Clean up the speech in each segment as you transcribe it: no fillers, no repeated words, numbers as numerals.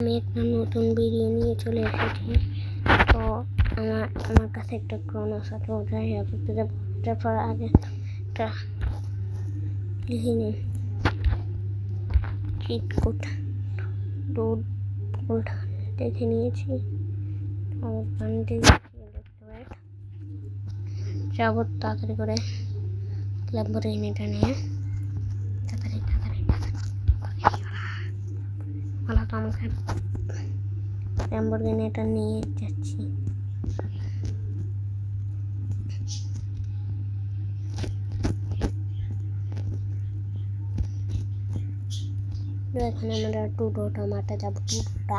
আমি একটা নতুন ভিডিও নিয়ে চলে এসেছি। তো আমার কাছে একটা ক্রোনোস আছে, ওটা ইয়া করতে যাবো। তারপর আগে একটা লিখে নিন চিট কোড দেখে নিয়েছি। দেখতে পারেন যাবো তাড়াতাড়ি করে ল্যাম্বরগিনিটা নিয়ে। তাড়াতাড়ি ভালো তো আমাকে ল্যাম্বরগিনিটা নিয়ে যাচ্ছি। এখানে আমরা টুডোটা মাঠে যাবো। টুডোটা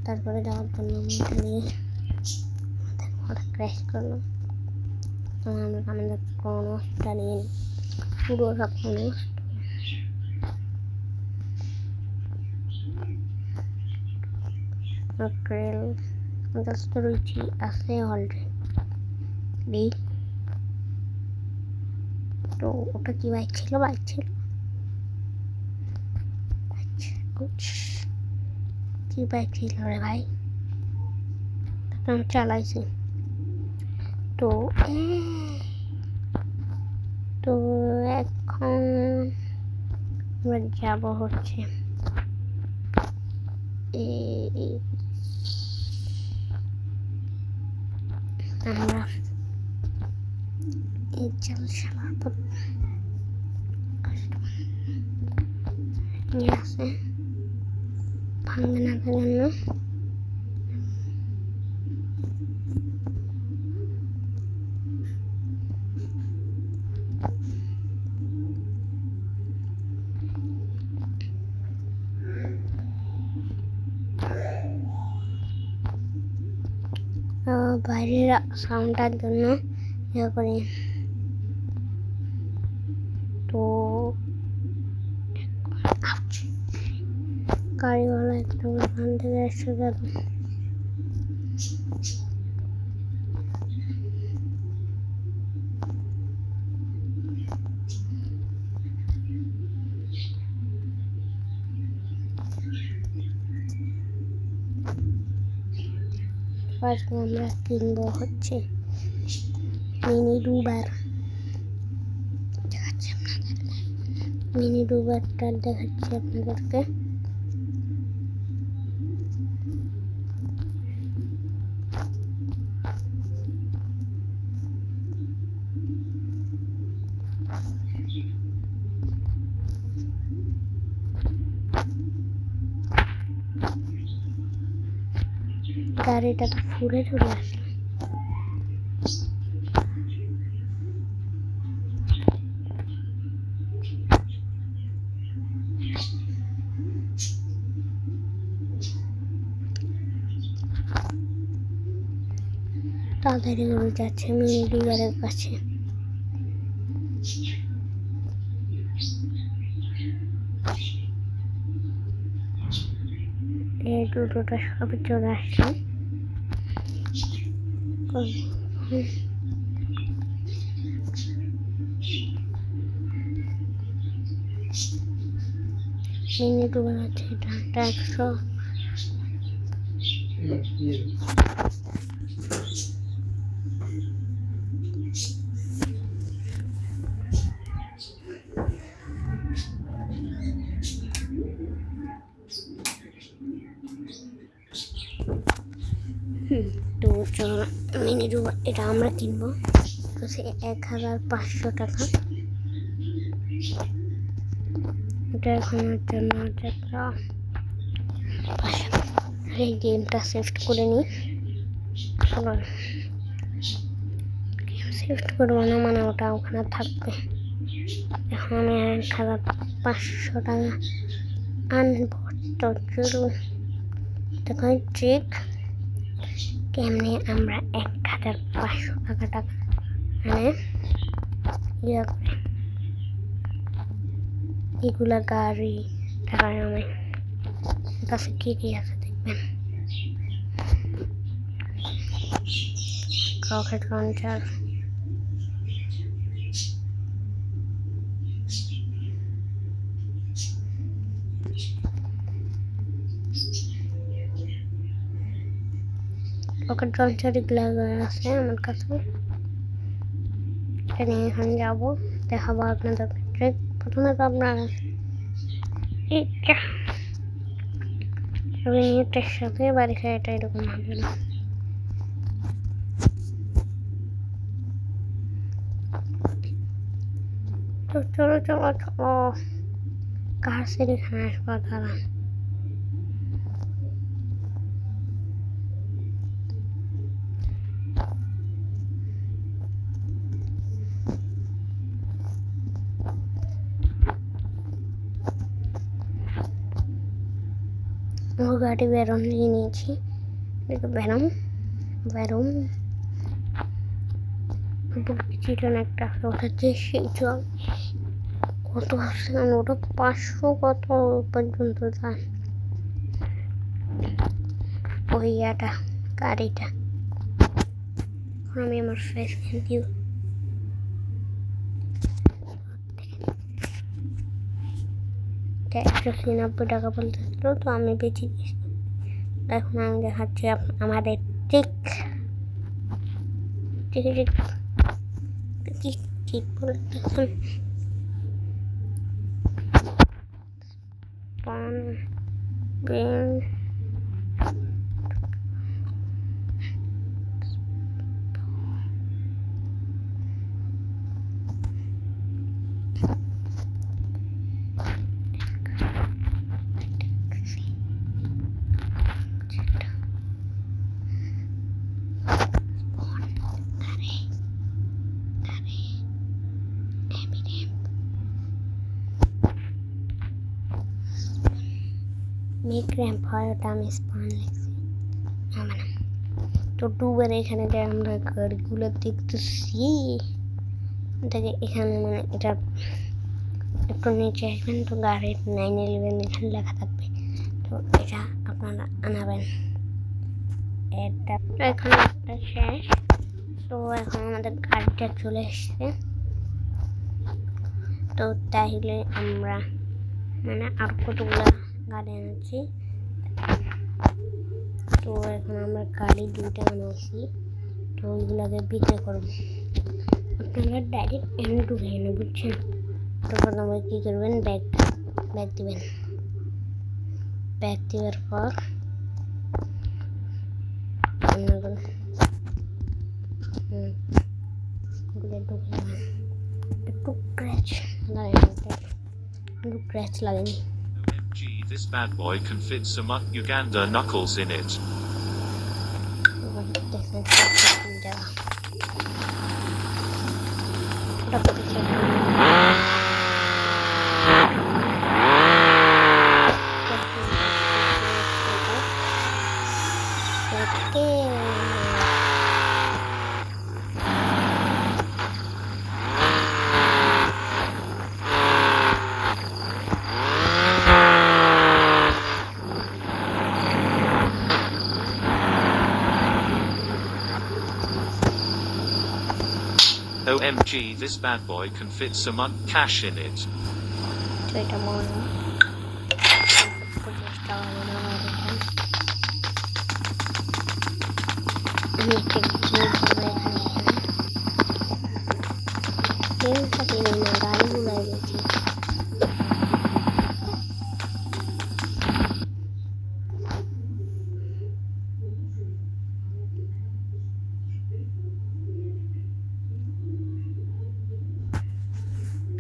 তারপরে যাওয়ার জন্য মাঠে নিয়ে ক্র্যাশ করলাম। আমরা আমাদের ক্রোনোসটা নিয়ে নিই, টুডোটা ক্রোনোস। ক্রেল রুচি আছে অলরেডি। তো ওটা কি বাইক ছিল? কি বাইক ছিল রে ভাই? আমি চালাইছি। তো এখন আমরা যাবো হচ্ছে আমরা এই জলশালার পর নিয়ে আসে ভাঙবে না জন্য। বাইরের সাউন্ডটার জন্য ইয়ে করি। তো গাড়িওয়ালা একদম ওখান থেকে এসে গেল। আজকে আমরা কিনবো হচ্ছে মিনি ডুবার। দেখাচ্ছি আপনাদেরকে মিনি ডুবারটা, দেখাচ্ছি আপনাদেরকে। গাড়িটা তো ফুরে চলে আসলো। তাড়াতাড়ি করে যাচ্ছে মিনি ডুবারের কাছে। এই দুটোটা সবে চলে আসছে। মিনি ডুবার আছে, এটা 100। তো চলো মিনি ডুবার এটা আমরা কিনবো। তো সে 1500 টাকা। এটা এখনের জন্য একটা এই গেমটা সেফট করে নিই। চলো শিফট করবো না, মানে ওটা ওখানে থাকবে। এখন আমি 1500 টাকা আনবো। তো চলুন দেখুন ট্রিক কেমনি আমরা 1500 টাকা মানে ইয়ে করে এগুলা গাড়ি টাকায় আমার কাছে কি আছে দেখবেন। রকেট লঞ্চার, রকেট লঞ্চার আছে আমার কাছে। এটা নিয়ে এখানে যাবো, দেখাবো আপনাদের। প্রথমে তো আপনার মিনিটের সাথে বাড়ি খায়, এটা এরকম হবে না। তো চলো চলো চলো, কাছের এখানে আসবো তারা। ও গাড়ি বেরোম নিয়ে নিয়েছি, বেরোম বেরোম চিকেন একটা ওঠাচ্ছে, সেই চল কত আসছে, ওটা 500 কত পর্যন্ত যায় ওই ইয়াটা, গাড়িটা। এখন আমি আমার ফেস দিব, 193 টাকা বলতেছিল, তো আমি বেঁচে দিয়েছি। এখন আমি দেখাচ্ছি আমাদের ঠিক ঠিক ঠিক ঠিক বলে দেখুন। মেক র্যাম্প হয়, ওটা আমি স্পান লিখছি। তো ডুবের এখানে যে আমরা গাড়িগুলো দেখতেছি, দেখে এখানে মানে এটা একটু নিচে আসবেন, তো গাড়ির 911 এখানে লেখা থাকবে, তো এটা আপনারা আনাবেন। এটা এখন একটা শেষ, তো এখন আমাদের গাড়িটা চলে এসছে। তো তাহলে আমরা মানে আর কতগুলো গাড়ি আনছি, তো এখন আমরা গাড়ি 2টা আনাচ্ছি, তো ওইগুলোকে বিক্রি করবো। আপনারা ডাইরেক্ট এনে ঢুকে না, বুঝছেন? তো প্রথমে কী করবেন, ব্যাগ দিবেন। ব্যাগ দেওয়ার পর একটু ক্র্যাচ লাগেনি। This bad boy can fit some Uganda knuckles in it. OMG, this bad boy can fit some cash in it.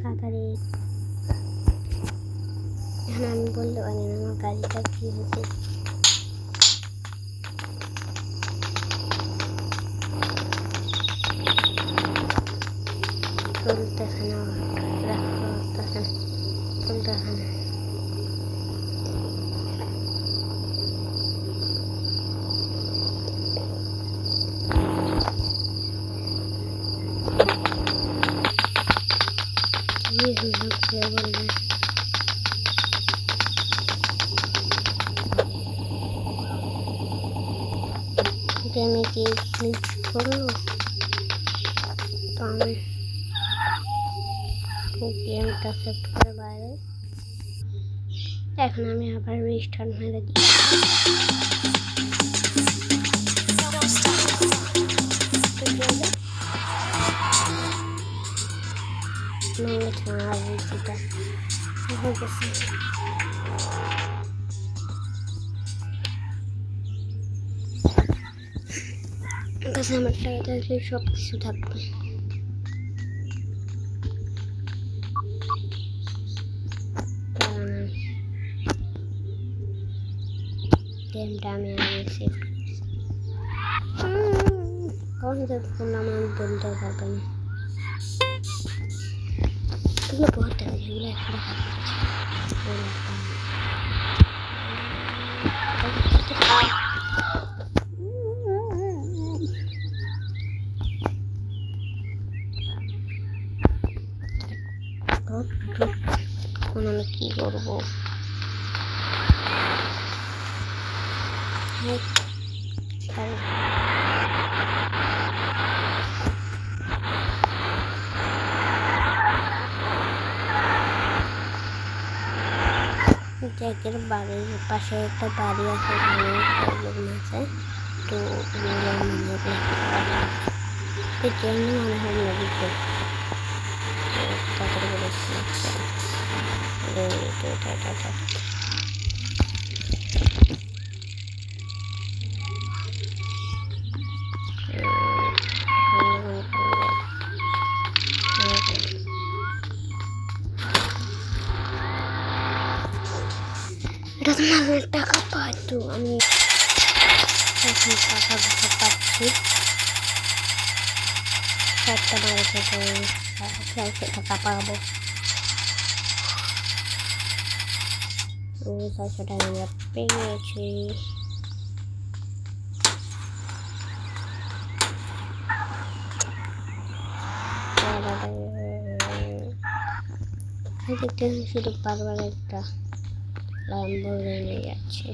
তাড়াতাড়ি এখন আমি বলতে পারি না আমার গাড়িটা কি হয়েছে। চলতেছে না, চলতেছে না। গেমে কি ক্লিক করলো, তো আমি গেমটা সেভ করে বাইরে। এখন আমি আবার রিস্টার্ট মেরে দিই। নাহলে ছাড়া বুঝিটা হয়ে গেছে। কাছে আমার টাকা থাকলে সব কিছু থাকবে। গেমটা আমি আগে সেভ কখন সেভ করলাম আমি বলতে পারবো না। এগুলো বহুত টাকা, যেগুলো 100 টাকা এখন আমি কি করবো? জ্যাকের বাড়ির পাশে একটা বাড়ি আছে, প্রবলেম আছে, তো জন্য মনে হয় নদী তাড়াতাড়ি বলেছি। এটা তো আমার টাকা পাই, তো আমি এখন টাকা পাচ্ছি 7টা বাড়িতে, তো 400 টাকা পাবো। 400 টাকা আমরা পেয়েছি। দেখতে শুধু বারবার একটা ল্যাম্বরগিনি যাচ্ছে।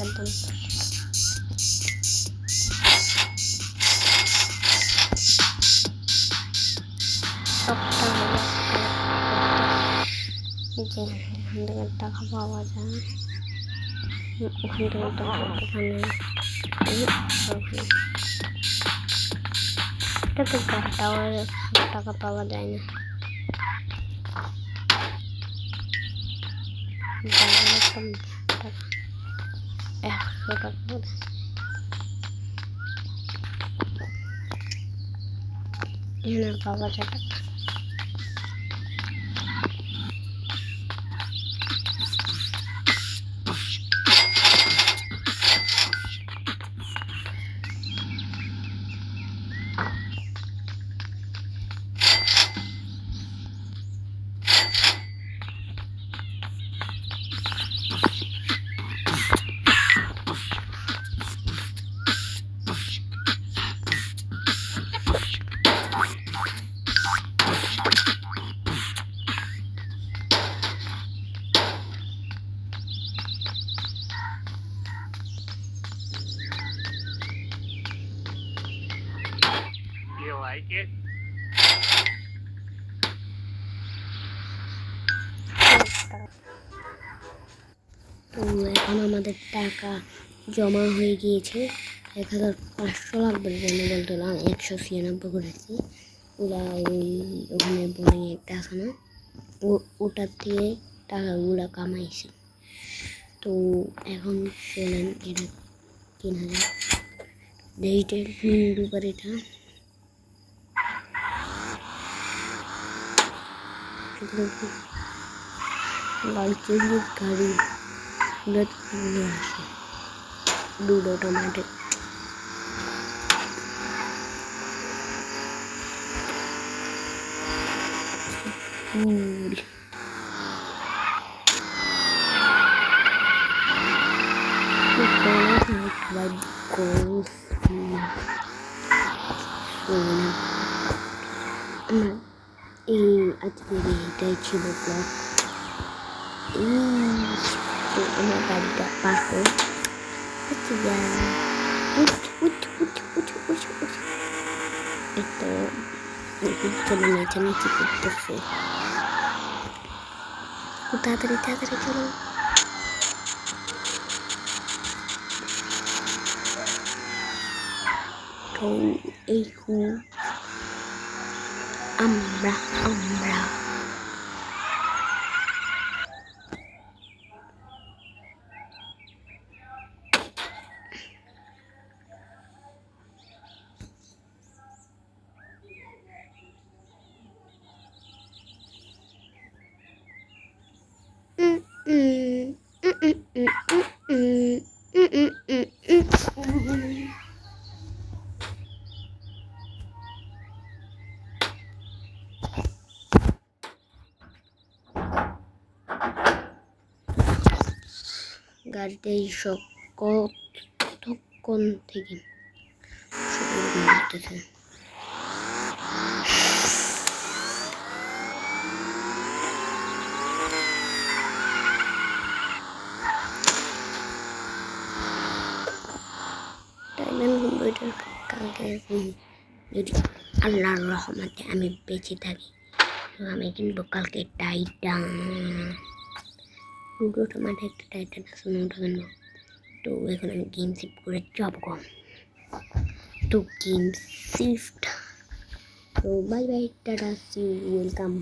একদম সবটা যে এখান থেকে টাকা পাওয়া যায়, ওখান থেকে এটা তো টাওয়ার টাকা পাওয়া যায় না। টাকা 100 টাকা এখানে পাওয়া যায় টাকা। You like it? তো এখন আমাদের টাকা জমা হয়ে গিয়েছে। 1500 লাগবে জন্য বলতেলাম 196 করেছি। ওরা ওখানে বোর্ডিং একটা আছে না, ওটার থেকে টাকাগুলো কামাইছে। তো এখন চলেন এটা 3000 ডিজিটাল ইউটিউবার, এটা লালচের গাড়ি আসে 2 টমাটো। এই আজকের এইটাই ছিল ব্লগ। তো আমার বাড়িটা পার করে একটা নেচানেচি করতেছে। তাড়াতাড়ি তাড়াতাড়ি চলো। তো এই আমরা গাড়িতে এইসব কতক্ষণ থেকে ঘুরতেছে। কালকে যদি আল্লাহর রহমতে আমি বেঁচে থাকি তো আমি কিনবো কালকে টাইটান। দুটো মাঠে একটা টাইটান আছে, ওটা কিনবো। তো এখন আমি গেম শিফট করে যাবো। তো গেম শিফট। তো bye bye, tata, see you, welcome.